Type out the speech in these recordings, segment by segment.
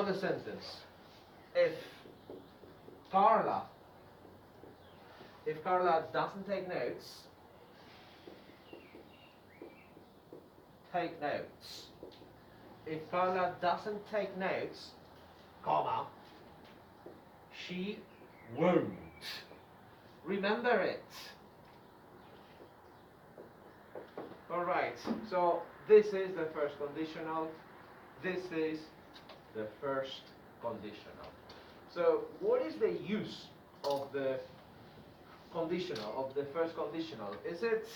another sentence. If Carla doesn't take notes, If Carla doesn't take notes, comma, she won't. Remember it. Alright, so this is the first conditional. This is the first conditional. So what is the use of the conditional, of the first conditional? Is it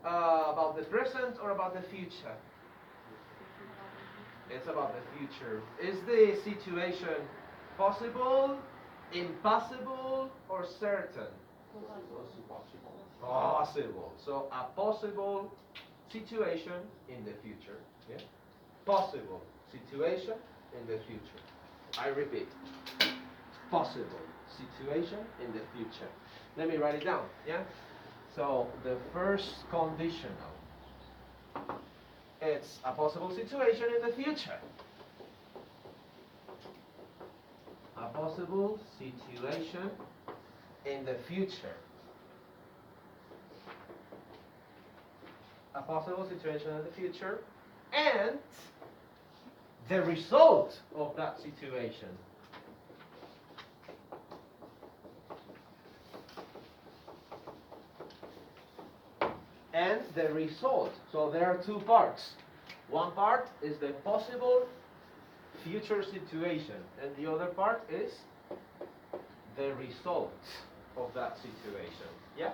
about the present or about the future? It's about the future. Is the situation possible, impossible, or certain? Possible. So a possible situation in the future. Yeah? Possible situation in the future. I repeat. Possible situation in the future. Let me write it down. Yeah? So the first conditional. It's a possible situation in the future. A possible situation in the future. A possible situation in the future, and the result of that situation. And the result. So there are two parts. One part is the possible future situation, and the other part is the result of that situation. Yeah?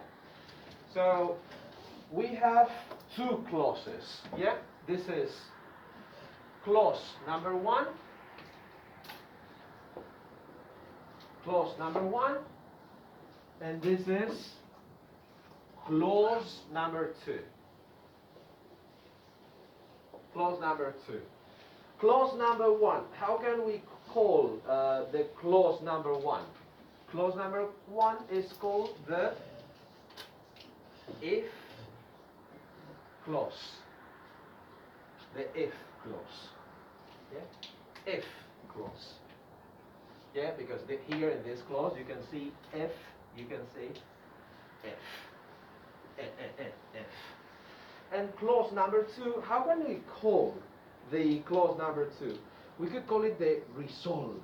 So we have two clauses. Yeah? This is clause number one. Clause number one. And this is clause number two. Clause number two. Clause number one. How can we call the clause number one? Clause number one is called the if clause. The if clause. Yeah? If clause. Yeah, because here in this clause you can see if, you can see if. If. And clause number two, how can we call the clause number two? We could call it the result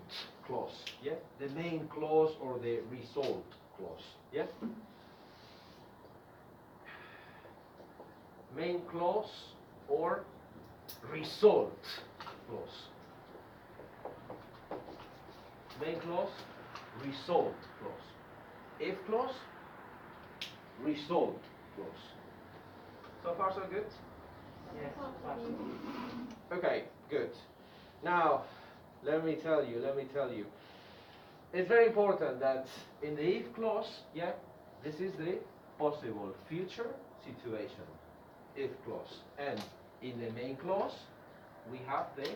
clause. Yeah? The main clause or the result clause. Yeah? Main clause or result clause. Main clause, result clause. If clause, result clause. So far so good? Yes. Okay, good. Now, let me tell you. It's very important that in the if clause, yeah, this is the possible future situation. If clause. And in the main clause, we have the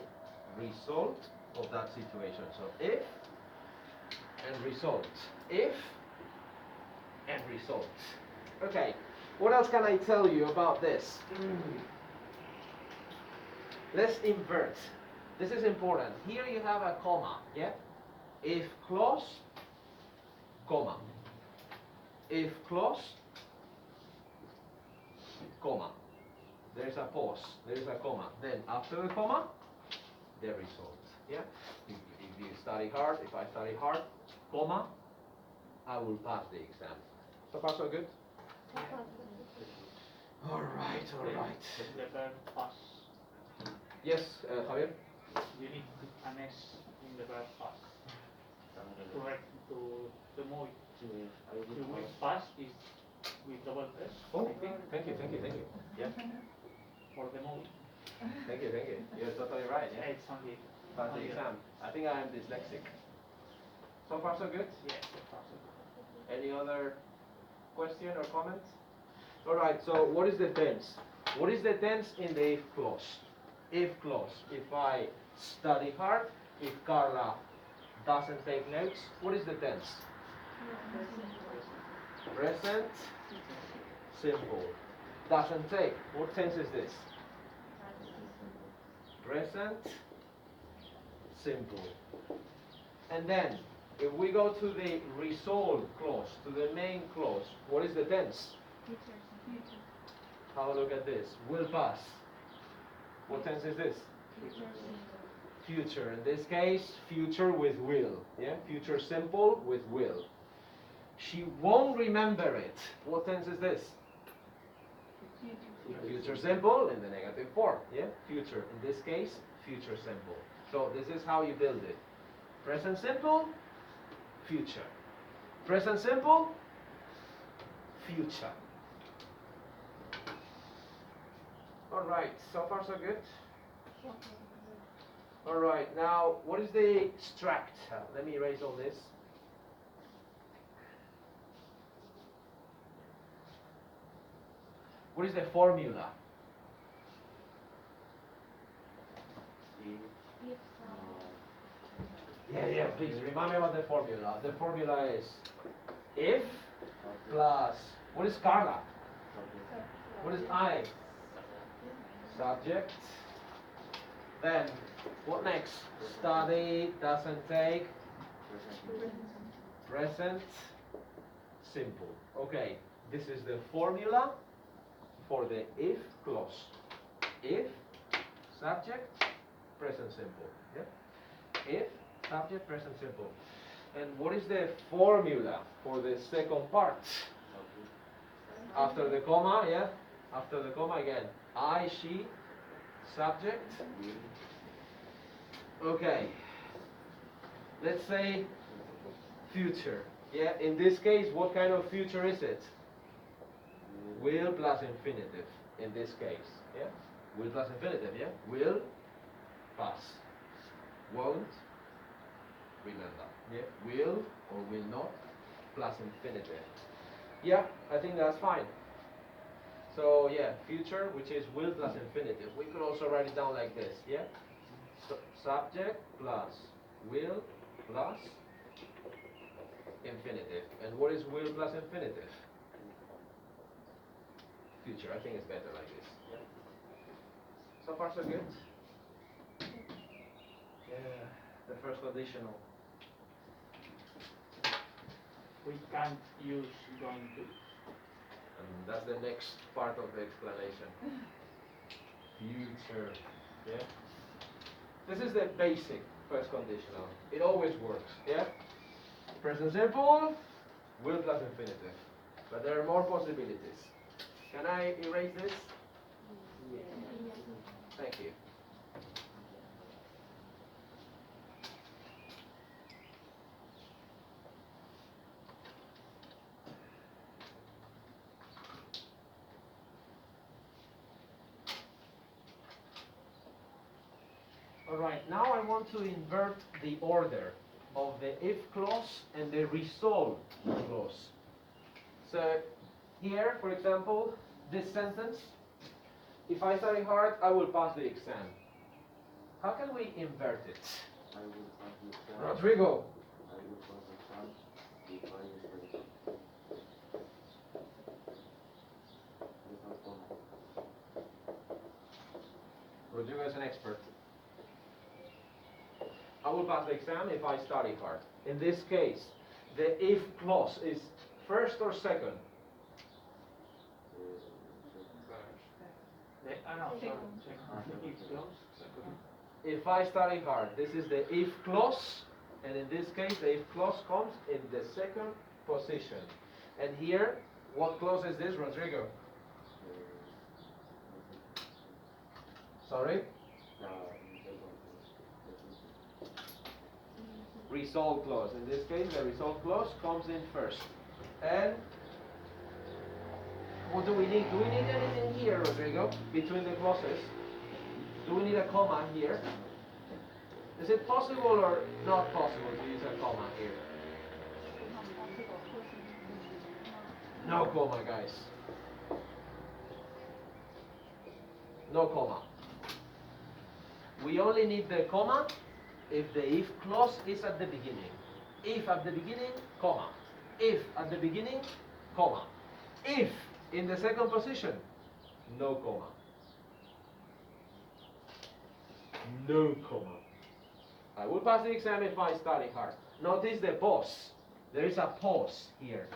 result of that situation. So if and result. If and result. Okay, what else can I tell you about this? Let's invert. This is important. Here you have a comma, yeah? If clause, comma. If clause, comma. There's a pause, there's a comma. Then after the comma, the result, yeah? If you study hard, if I study hard, comma, I will pass the exam. So far so good? All right. The verb pass. Yes, Javier? You need an S in the verb pass. To move pass is with double S. Oh, thank you. Yeah. For the move. Thank you. You're totally right, yeah? It's only. Pass the exam. I think I am dyslexic. So far so good? Yes, so far so good. Any other question or comment? Alright, so what is the tense? What is the tense in the if clause? If clause. If I study hard, if Carla doesn't take notes, what is the tense? Present. Simple. Doesn't take. What tense is this? Present. simple. And then, if we go to the resolve clause, to the main clause, what is the tense? Future. Have a look at this. Will pass. What tense is this? Future. In this case, future with will. Yeah? Future simple with will. She won't remember it. What tense is this? Future simple in the negative form. Yeah? Future. In this case, future simple. So this is how you build it. Present simple, future. Present simple, future. Alright, so far so good? Alright, now what is the extract? Let me erase all this. What is the formula? Yeah, please remind me about the formula. The formula is if plus, what is Carla? What is I? Subject. Then, what next? Study doesn't take. Present simple. Okay, this is the formula for the if clause. If, subject, present simple. Yeah? If, subject, present simple. And what is the formula for the second part? After the comma, yeah? After the comma again. I, she, subject. Okay. Let's say future. Yeah, in this case, what kind of future is it? Will plus infinitive, in this case. Yeah? Will plus infinitive, yeah? Will, pass. Won't, remember. Yeah? Will or will not, plus infinitive. Yeah, I think that's fine. So yeah, future, which is will plus infinitive. We could also write it down like this, yeah? So, subject plus will plus infinitive. And what is will plus infinitive? Future. I think it's better like this. Yeah. So far so good? Yeah, the first conditional. We can't use going to. And that's the next part of the explanation. Future. Yeah? This is the basic first conditional. It always works. Yeah? Present simple, will plus infinitive. But there are more possibilities. Can I erase this? Thank you. Alright, now I want to invert the order of the if clause and the resolve clause. So here, for example, this sentence, if I study hard, I will pass the exam. How can we invert it? I will pass the exam. Rodrigo. I will pass the exam if I study. Without comma. Rodrigo is an expert. I will pass the exam if I study hard. In this case, the if clause is first or second? If I study hard, this is the if clause, and in this case, the if clause comes in the second position. And here, what clause is this, Rodrigo? Sorry? Resolve clause. In this case, the resolve clause comes in first. And what do we need? Do we need anything here, Rodrigo, between the clauses? Do we need a comma here? Is it possible or not possible to use a comma here? No comma, guys. No comma. We only need the comma if the if clause is at the beginning. If at the beginning, comma. If at the beginning, comma. If in the second position, no comma. No comma. I will pass the exam if I study hard. Notice the pause. There is a pause here.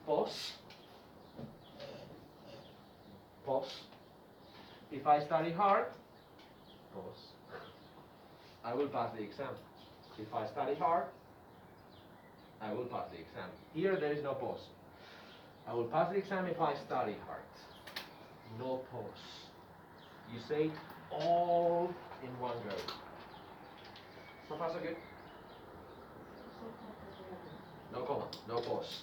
Pause. Pause. If I study hard, pause. I will pass the exam. If I study hard, I will pass the exam. Here there is no pause. I will pass the exam if I study hard. No pause. You say it all in one go. So far so good? No comma, no pause.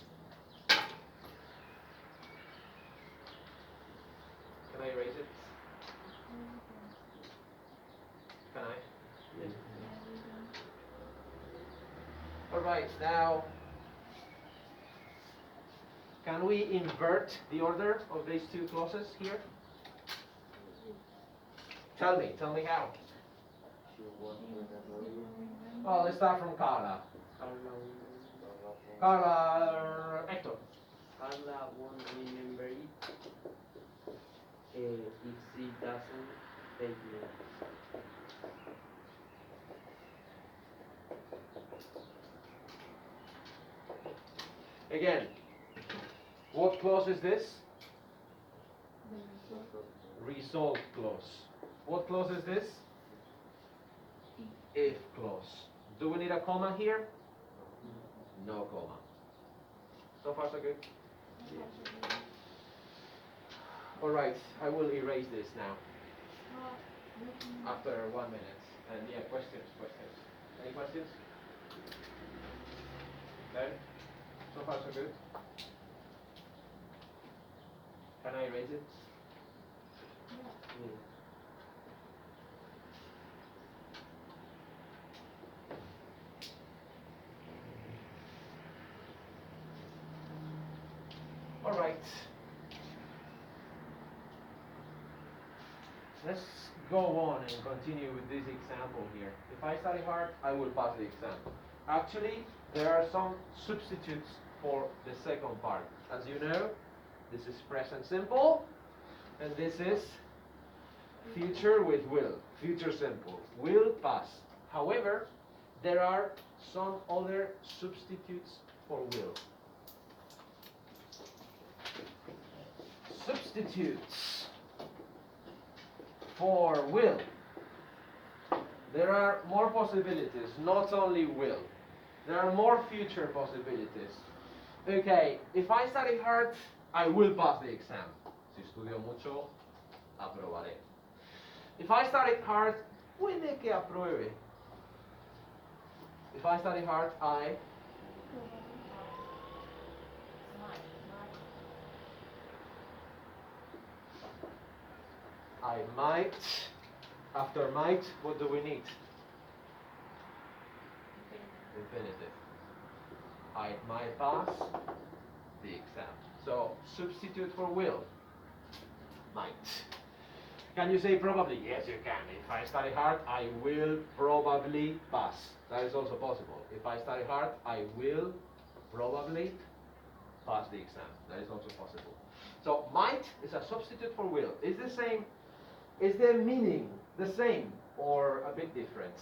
Can I erase it? Can I? Yes. Alright, now can we invert the order of these two clauses here? Tell me how. She wants to remember you. Well, let's start from Carla. Carla, Hector. Carla won't remember it if she doesn't take notes. Again, what clause is this? Result clause. What clause is this? If clause. Do we need a comma here? No comma. So far so good? Alright, I will erase this now. After 1 minute. And yeah, questions. Any questions? No? So far so good? Can I erase it? Alright. Let's go on and continue with this example here. If I study hard, I will pass the exam. Actually, there are some substitutes for the second part. As you know, this is present simple, and this is future with will. Future simple. Will pass. However, there are some other substitutes for will. Substitutes for will. There are more possibilities, not only will. There are more future possibilities. Okay, if I study hard, I will pass the exam. Si estudio mucho, aprobaré. If I study hard, puede que apruebe. If I study hard, I might. After might, what do we need? Infinitive. I might pass the exam. So substitute for will. Might. Can you say probably? Yes, you can. If I study hard, I will probably pass. That is also possible. If I study hard, I will probably pass the exam. That is also possible. So might is a substitute for will. Is the same? Is the meaning the same or a bit different?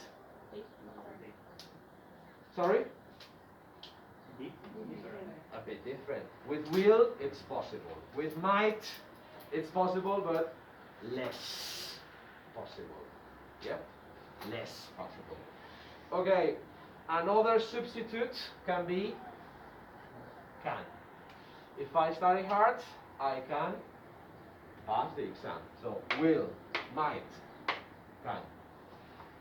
Sorry? A bit different. With will, it's possible. With might, it's possible, but less possible. Yep, less possible. Okay, another substitute can be can. If I study hard, I can pass the exam. So will, might, can.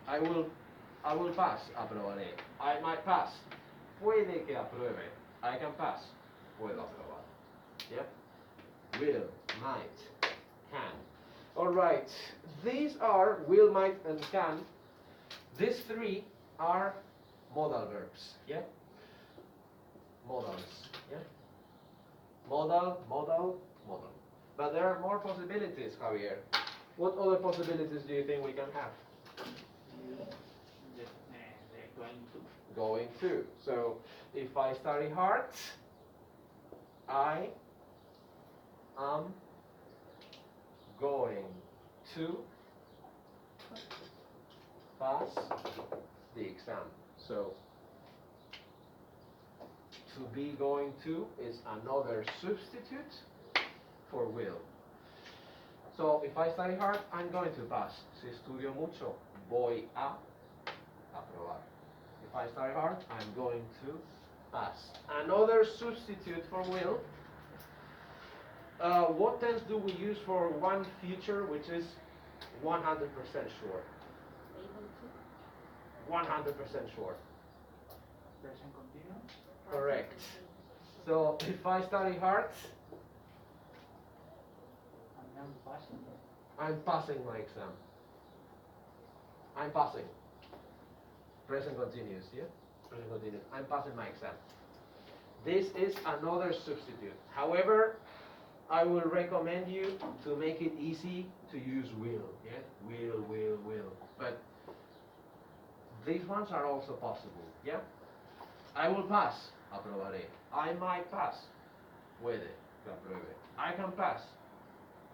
I will pass, aprobaré. I might pass. Puede que apruebe. I can pass. Puedo aprobar. Yep. Will, might, can. Alright. These are will, might, and can. These three are modal verbs. Yeah? Modals. Yeah? Modal, modal, modal. But there are more possibilities, Javier. What other possibilities do you think we can have? Going to. So if I study hard, I am going to pass the exam. So, to be going to is another substitute for will. So, if I study hard, I'm going to pass. Si estudio mucho, voy a aprobar. If I study hard, I'm going to pass. Another substitute for will. What tense do we use for one future which is 100% sure? 100% sure. Present continuous. Correct. So if I study hard, And then passing. I'm passing my exam. I'm passing. Present continuous, yeah? Present continuous. I'm passing my exam. This is another substitute. However, I will recommend you to make it easy to use will, yeah? Will. But these ones are also possible, yeah? I will pass, aprobaré. I might pass, puede, que apruebe. I can pass,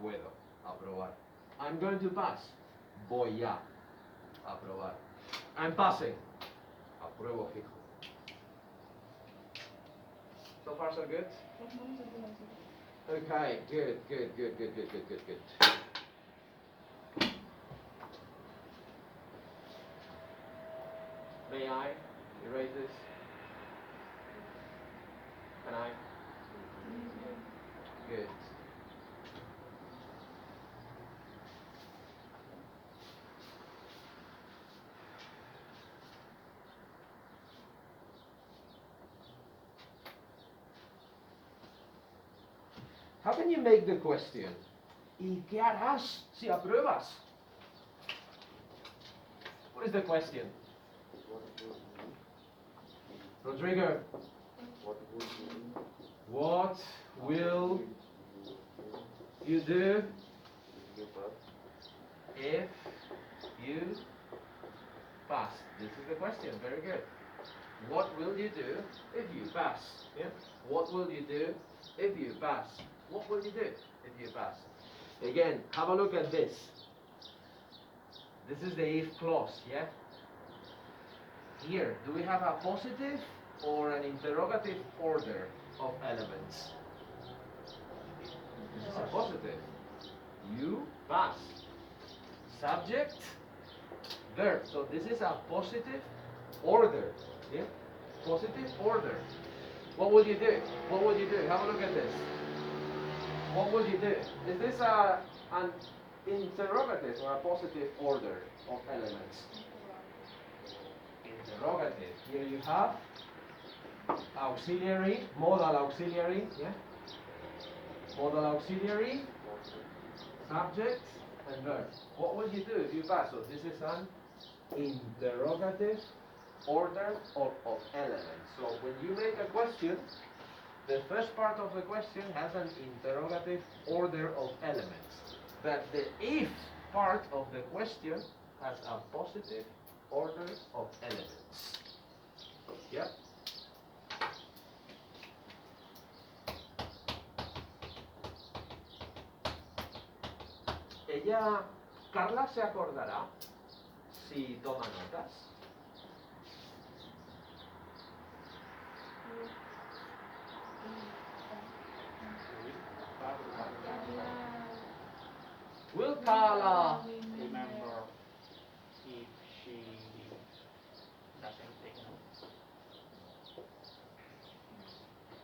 puedo, aprobar. I'm going to pass, voy a, aprobar. I'm passing, apruebo fijo. So far so good? Okay, good. May I erase this? Can I? Good. How can you make the question? ¿Y qué harás si apruebas? What is the question? Rodrigo, what will you do if you pass? This is the question. Very good. What will you do if you pass? Yeah? What will you do if you pass? What will you do if you pass? Again, have a look at this. This is the if clause, yeah? Here, do we have a positive or an interrogative order of elements? This is a positive. You pass. Subject, verb. So this is a positive order. Yeah? Positive order. What would you do? What would you do? Have a look at this. What would you do? Is this an interrogative or a positive order of elements? Interrogative. Here you have auxiliary, modal auxiliary, yeah? Modal auxiliary, subject, and verb. What will you do if you pass? So this is an interrogative order of elements. So when you make a question, the first part of the question has an interrogative order of elements. But the if part of the question has a positive order of elements. Yeah? Carla se acordará si toma notas. Will Carla Remember if she doesn't take notes.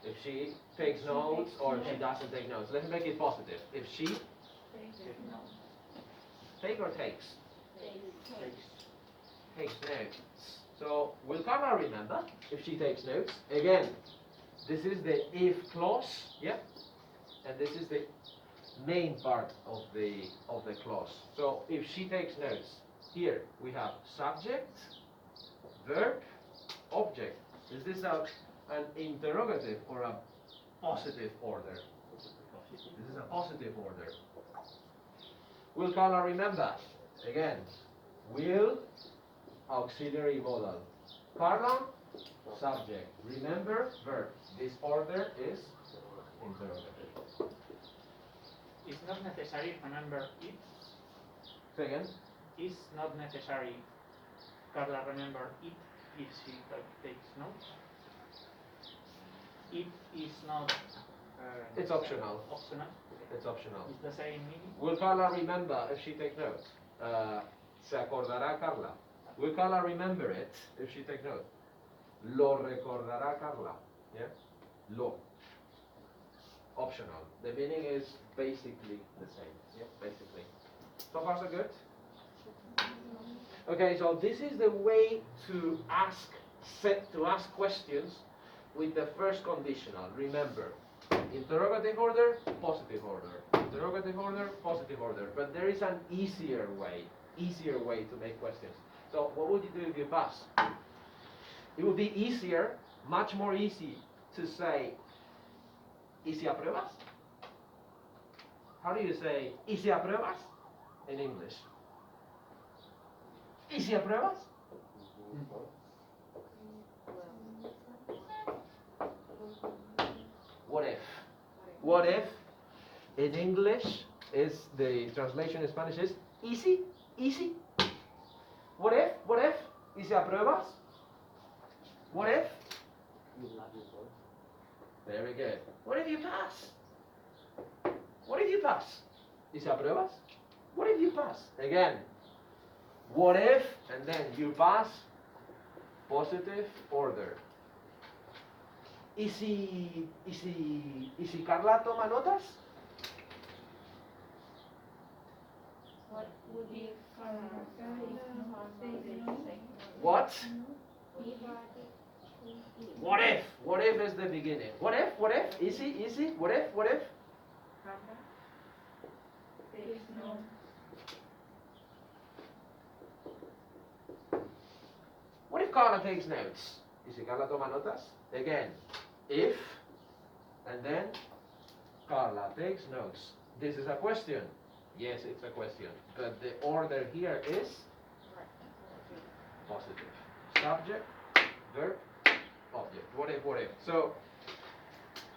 if she takes notes or if she doesn't take notes? Let's make it positive. If she Take notes. take or takes? Takes. Takes notes. So will Carla remember if she takes notes? Again, this is the if clause, yeah? And this is the main part of the clause. So if she takes notes, here we have subject, verb, object. Is this an interrogative or a positive order? This is a positive order. Will Carla remember? Again, will, auxiliary modal. Carla, subject. Remember, verb. This order is interrogative. It's not necessary, remember it. Say again. It's not necessary Carla remember it if she takes notes. It is not It's optional. optional. It's optional. It's the same meaning. Will Carla remember if she takes notes? Se acordará Carla. Will Carla remember it if she takes notes? Lo recordará Carla. Yeah? Lo. Optional. The meaning is basically the same. Yeah, basically. So far so good? Okay, so this is the way to ask questions with the first conditional. Remember, interrogative order, positive order. Interrogative order, positive order. But there is an easier way to make questions. So what would you do if you pass? It would be easier, much more easy to say, ¿y si apruebas? How do you say, ¿y si apruebas? In English. ¿Y si apruebas? What if? What if in English is the translation in Spanish is easy, easy. What if? What if? ¿Y si apruebas? What if? Very good. What if you pass? What if you pass? ¿Y si apruebas? What if you pass? Again. What if, and then you pass, positive order. ¿Y si Carla toma notas? What would be What? What if? What if is the beginning? What if? What if? Easy, easy. What if? What if? What if Carla takes notes? ¿Y si Carla toma notas? Again, if, and then Carla takes notes. This is a question. Yes, it's a question. But the order here is positive. Subject, verb, object. What if, what if? So,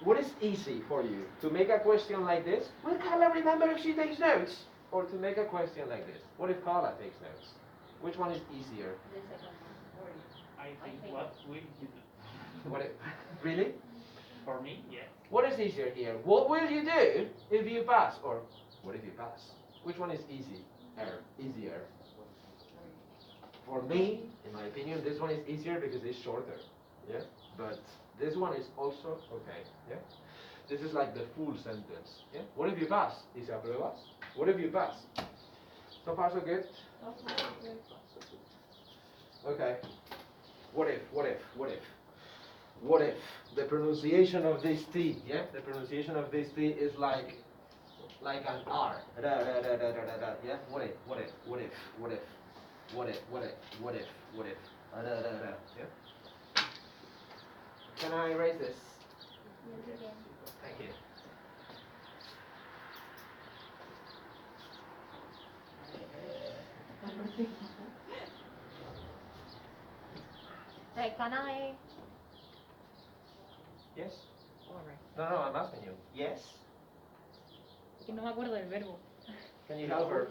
what is easy for you? To make a question like this? Will Carla remember if she takes notes? Or to make a question like this? What if Carla takes notes? Which one is easier? I think what will you do? What if, really? For me, yeah. What is easier here? What will you do if you pass? Or what if you pass? Which one is easier? For me, in my opinion, this one is easier because it's shorter. Yeah? But this one is also okay. Yeah? This is like the full sentence. Yeah? What if you pass? ¿Y si apruebas? What if you pass? So far so good? Okay. What if, what if, what if? What if the pronunciation of this T, yeah? The pronunciation of this T is like an R. Da, da, da, da, da, da, da, yeah? What if, what if, what if, what if, what if, what if, what if, what if, da, da, da, da, yeah? Can I erase this? Thank you. Hey, can I? Yes? Alright. No, I'm asking you. Yes? Que no me acuerdo del verbo. Can you help her?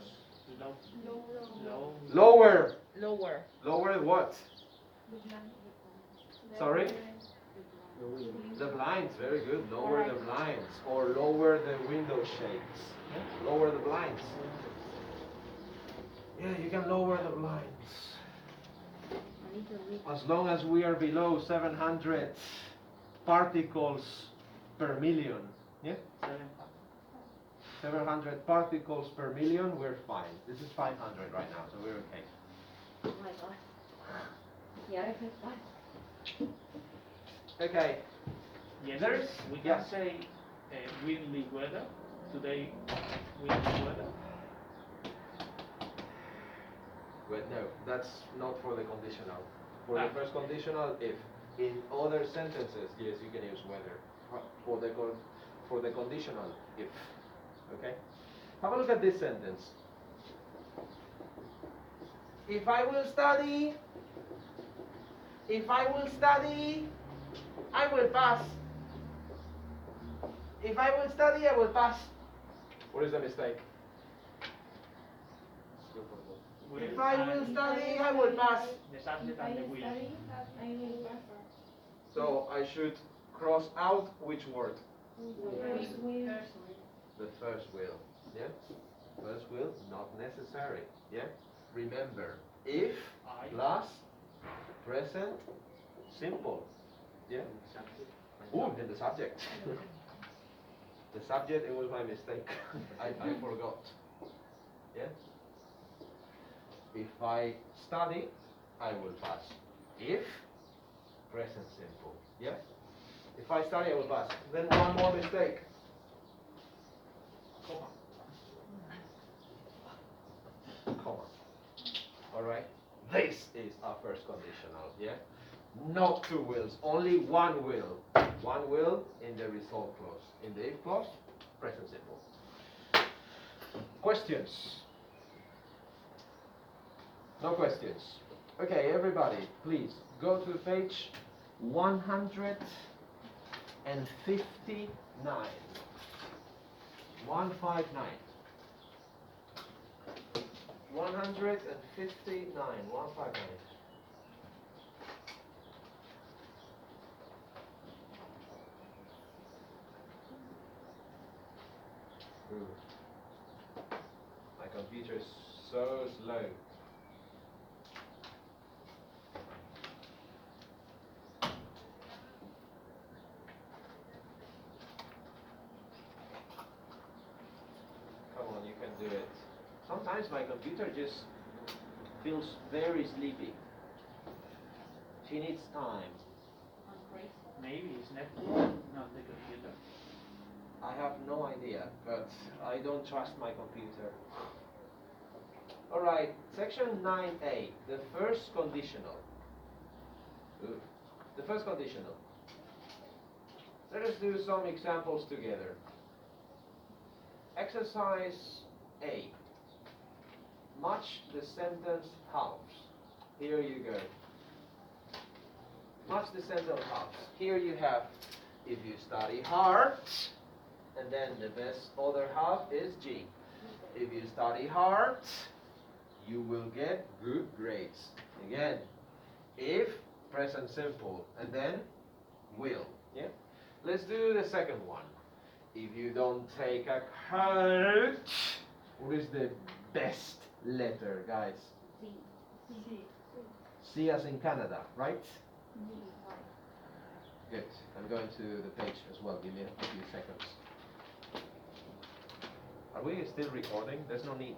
Low. Lower. Lower. Lower what? Sorry? The blinds, very good. Lower the blinds. Or lower the window shades. Yeah? Lower the blinds. Yeah, you can lower the blinds. As long as we are below 700 particles per million. Yeah? 700 particles per million, we're fine. This is 500 right now, so we're okay. Oh my god. Yeah, it's fine. Okay. Yes, There's- we can yeah. say windy weather. Today, windy weather. Wait, no, that's not for the conditional. For the first conditional, if. In other sentences, yes, you can use whether. For the conditional, if. Okay? Have a look at this sentence. If I will study, I will pass. If I will study, I will pass. What is the mistake? If I will study, I will pass. The subject and the will. I will pass. So I should cross out which word? First will. The first will. Yeah? First will, not necessary. Yeah? Remember, if I. plus present simple. Yeah? Ooh, then the subject. The subject, it was my mistake. I forgot. Yeah? If I study, I will pass. If present simple. Yeah? If I study, I will pass. Then one more mistake. Comma. Comma. Alright? This is our first conditional, yeah? Not two wills, only one will. One will in the result clause. In the if clause, present simple. Questions? No questions. Okay, everybody, please go to page 159. 159. 159. Ooh. My computer is so slow. Come on, you can do it. Sometimes my computer just feels very sleepy. She needs time. Maybe it's network, not the computer. I have no idea, but I don't trust my computer. Alright, section 9a, the first conditional. Ooh. The first conditional. Let us do some examples together. Exercise A. Match the sentence halves. Here you go. Match the sentence halves. Here you have, if you study hard, and then the best other half is G. If you study hard, you will get good grades. Again, if, present simple, and then will. Yeah? Let's do the second one. If you don't take a card, what is the best letter, guys? C as in Canada, right? Good. I'm going to the page as well. Give me a few seconds. Are we still recording? There's no need.